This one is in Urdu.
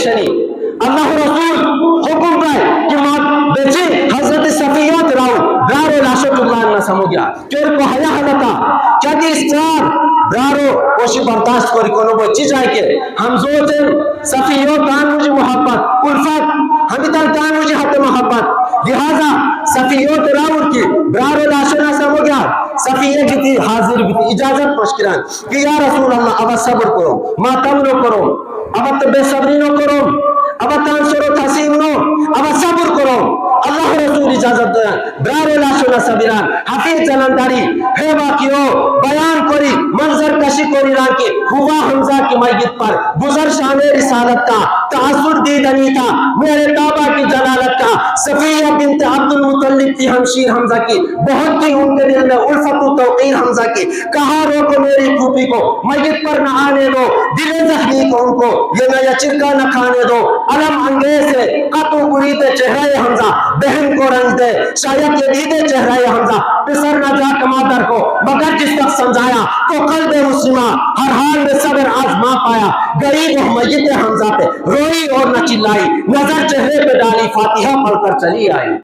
شنی اللہ رسول حکم پائے کہ مات بیچے حضرت صفیہ راؤ برارو لاشت اللہ نہ سمو گیا پھر کو حیا حلتا کیا کہ اسرار برارو کوشی برداشت کری کنو وہ چیز آئے کہ ہم زوجن صفیہ تان مجھے محبت الفت ہمی تان مجھے حد محبت لہذا صفیہ راؤ کی برارو لاشت نہ سمو گیا صفیہ کی تھی حاضر بھی تھی اجازت مشکران کہ یا رسول اللہ اب صبر کرو ماتم نو کرو اب بے صبری نو کرو اب تانسر و تحسین نو اب صبر کرو اللہ رسول اجازت دیا برارو لاشونا صبران حفیظ جلنداری ہے واقعو بیان کری منظر کشی کری ران کی ہوا حمزہ کی میت پر گزر شان رسالت کا تاثر دیدنی تھا میرے کعبہ کی جلالت کا صفیہ بنت عبد المطلب تھی ہمشیر حمزہ کی بہت تھی ان کے دل میں الفت و توقیر حمزہ کی کہا روکو میری پھوپھی کو میت پر نہ آنے دو دل زخمی کو ان کو یہ نیا چرکا نہ کھانے دو علم انگیز ہے قطو برید چہرہ حمزہ بہن کو رنج دے شاید یہ دیدے چہرہ حمزہ پسر نہ جا کمادر کو مگر جس تک سمجھایا تو قلب مسلمہ ہر حال میں صبر آزما پایا غریب و میت حمزہ پہ روئی اور نہ چلائی نظر چہرے پہ ڈالی فاتحہ پڑھ کر چلی آئی